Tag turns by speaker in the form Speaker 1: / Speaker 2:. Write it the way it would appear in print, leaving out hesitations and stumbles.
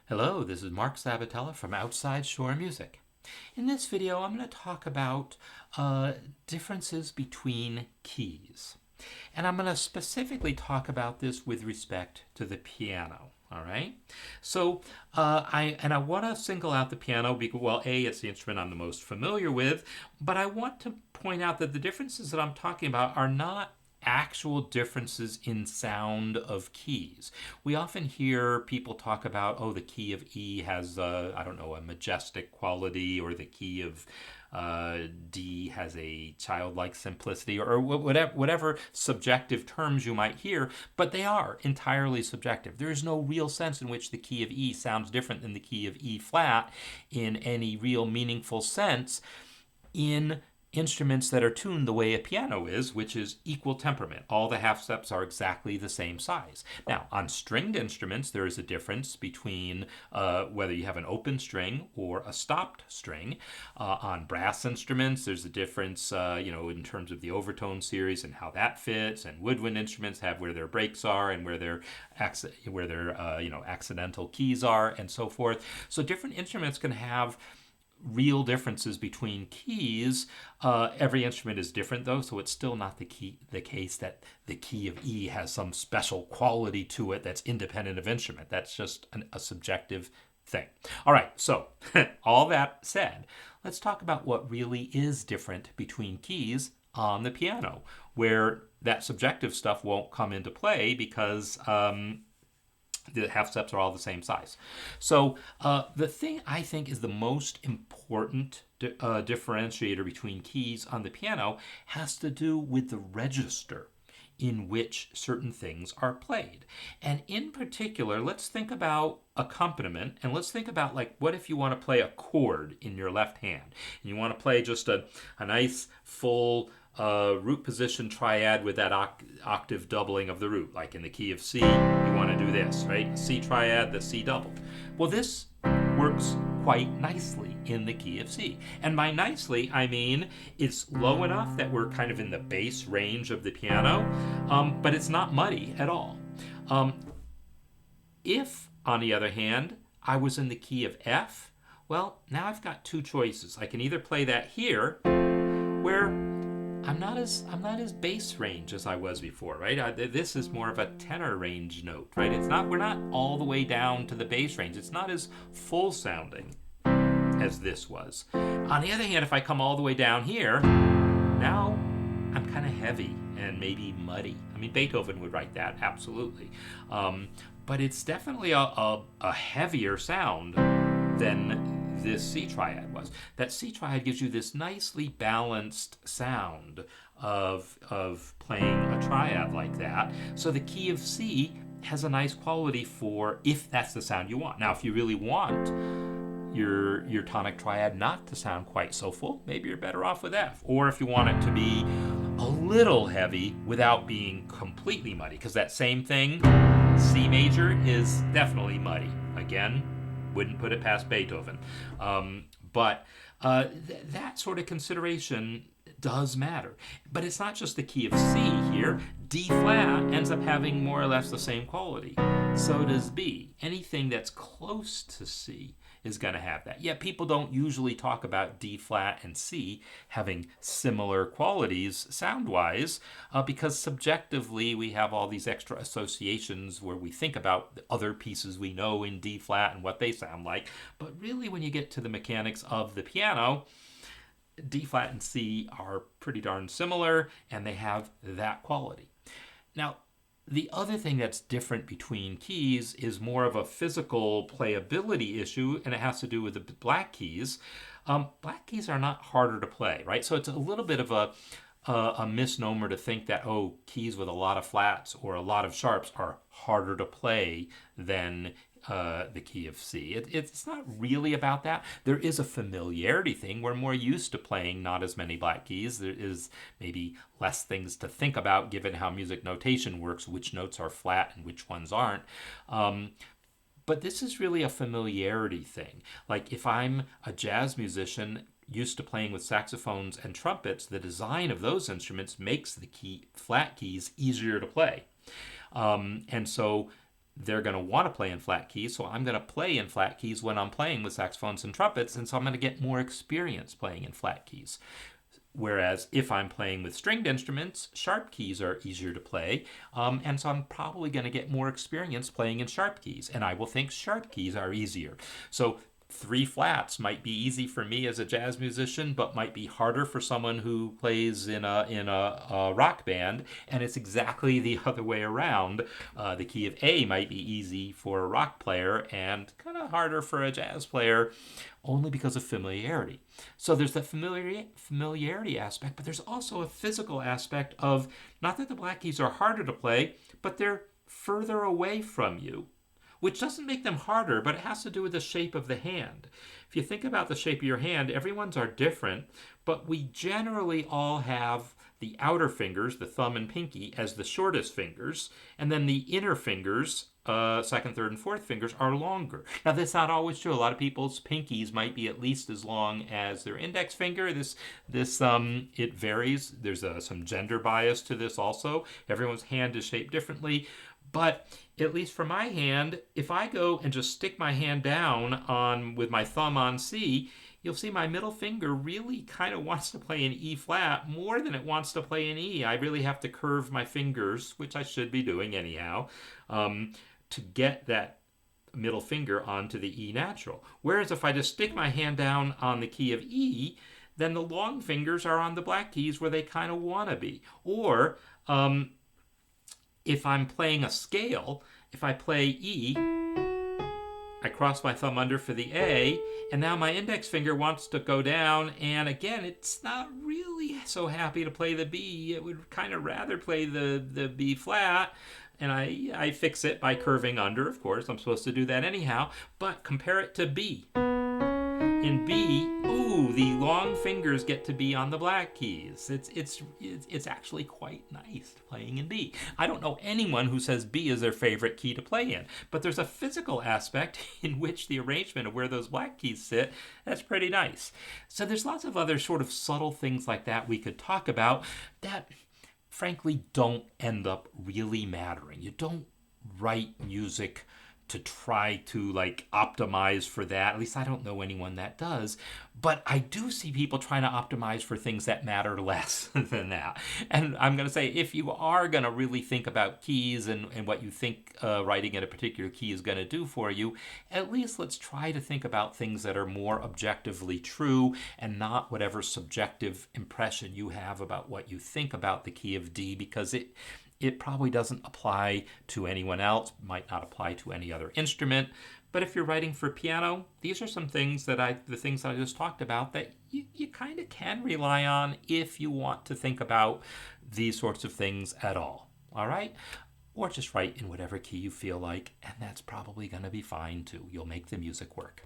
Speaker 1: Hello, this is Mark Sabatella from Outside Shore Music. In this video, I'm going to talk about differences between keys. And I'm going to specifically talk about this with respect to the piano. All right. So I want to single out the piano because, well, A, it's the instrument I'm the most familiar with, but I want to point out that the differences that I'm talking about are not actual differences in sound of keys. We often hear people talk about, oh, the key of E has, I don't know, a majestic quality, or the key of D has a childlike simplicity, or whatever subjective terms you might hear, but they are entirely subjective. There is no real sense in which the key of E sounds different than the key of E flat in any real meaningful sense in instruments that are tuned the way a piano is, which is equal temperament. All the half steps are exactly the same size. Now, on stringed instruments, there is a difference between whether you have an open string or a stopped string. On brass instruments, there's a difference, in terms of the overtone series and how that fits. And woodwind instruments have where their breaks are and where their accidental keys are, and so forth. So different instruments can have real differences between keys. Every instrument is different, though, so it's still not the case that the key of E has some special quality to it that's independent of instrument. That's just a subjective thing. All right, so all that said, let's talk about what really is different between keys on the piano, where that subjective stuff won't come into play because the half steps are all the same size. So the thing I think is the most important differentiator between keys on the piano has to do with the register in which certain things are played. And in particular, let's think about accompaniment, and let's think about, like, what if you want to play a chord in your left hand and you want to play just a nice full root position triad with that octave doubling of the root, like in the key of C. You want to do this, right? C triad, the C doubled. Well, this works quite nicely in the key of C. And by nicely, I mean it's low enough that we're kind of in the bass range of the piano, but it's not muddy at all. If, on the other hand, I was in the key of F, well, now I've got two choices. I can either play that here, where I'm not as bass range as I was before, right? This is more of a tenor range note, right? We're not all the way down to the bass range. It's not as full sounding as this was. On the other hand, if I come all the way down here, now I'm kind of heavy and maybe muddy. I mean, Beethoven would write that, absolutely. But it's definitely a heavier sound than this C triad was. That C triad gives you this nicely balanced sound of playing a triad like that. So the key of C has a nice quality for if that's the sound you want. Now, if you really want your tonic triad not to sound quite so full, maybe you're better off with F. Or if you want it to be a little heavy without being completely muddy, because that same thing, C major, is definitely muddy. Again, wouldn't put it past Beethoven. But that sort of consideration does matter. But it's not just the key of C here. D flat ends up having more or less the same quality. So does B. Anything that's close to C is going to have that. Yet people don't usually talk about D flat and C having similar qualities sound-wise because subjectively we have all these extra associations where we think about the other pieces we know in D flat and what they sound like. But really, when you get to the mechanics of the piano, D flat and C are pretty darn similar, and they have that quality. Now, the other thing that's different between keys is more of a physical playability issue, and it has to do with the black keys. Black keys are not harder to play, right? So it's a little bit of a misnomer to think that, oh, keys with a lot of flats or a lot of sharps are harder to play than the key of C. It's not really about that. There is a familiarity thing. We're more used to playing not as many black keys. There is maybe less things to think about given how music notation works, which notes are flat and which ones aren't. But this is really a familiarity thing. Like if I'm a jazz musician used to playing with saxophones and trumpets, the design of those instruments makes the flat keys easier to play. And so they're going to want to play in flat keys, so I'm going to play in flat keys when I'm playing with saxophones and trumpets, and so I'm going to get more experience playing in flat keys. Whereas if I'm playing with stringed instruments, sharp keys are easier to play, and so I'm probably going to get more experience playing in sharp keys, and I will think sharp keys are easier. So 3 flats might be easy for me as a jazz musician, but might be harder for someone who plays in a rock band, and it's exactly the other way around. The key of A might be easy for a rock player and kind of harder for a jazz player, only because of familiarity. So there's that familiarity aspect, but there's also a physical aspect of not that the black keys are harder to play, but they're further away from you, which doesn't make them harder, but it has to do with the shape of the hand. If you think about the shape of your hand, everyone's are different, but we generally all have the outer fingers, the thumb and pinky, as the shortest fingers, and then the inner fingers, second, third, and fourth fingers, are longer. Now, that's not always true. A lot of people's pinkies might be at least as long as their index finger. It varies. There's some gender bias to this also. Everyone's hand is shaped differently. But at least for my hand, if I go and just stick my hand down with my thumb on C, you'll see my middle finger really kind of wants to play an E flat more than it wants to play an E. I really have to curve my fingers, which I should be doing anyhow, to get that middle finger onto the E natural. Whereas if I just stick my hand down on the key of E, then the long fingers are on the black keys where they kind of want to be. Or if I'm playing a scale, if I play E, I cross my thumb under for the A, and now my index finger wants to go down, and again, it's not really so happy to play the B. It would kind of rather play the B flat, and I fix it by curving under, of course. I'm supposed to do that anyhow, but compare it to B. In B, the long fingers get to be on the black keys. It's actually quite nice playing in B. I don't know anyone who says B is their favorite key to play in, but there's a physical aspect in which the arrangement of where those black keys sit, that's pretty nice. So there's lots of other sort of subtle things like that we could talk about that frankly don't end up really mattering. You don't write music to try to optimize for that. At least I don't know anyone that does. But I do see people trying to optimize for things that matter less than that. And I'm going to say, if you are going to really think about keys and what you think writing in a particular key is going to do for you, at least let's try to think about things that are more objectively true and not whatever subjective impression you have about what you think about the key of D, because it probably doesn't apply to anyone else, might not apply to any other instrument. But if you're writing for piano, these are some things the things that I just talked about that you kind of can rely on if you want to think about these sorts of things at all. All right? Or just write in whatever key you feel like, and that's probably going to be fine too. You'll make the music work.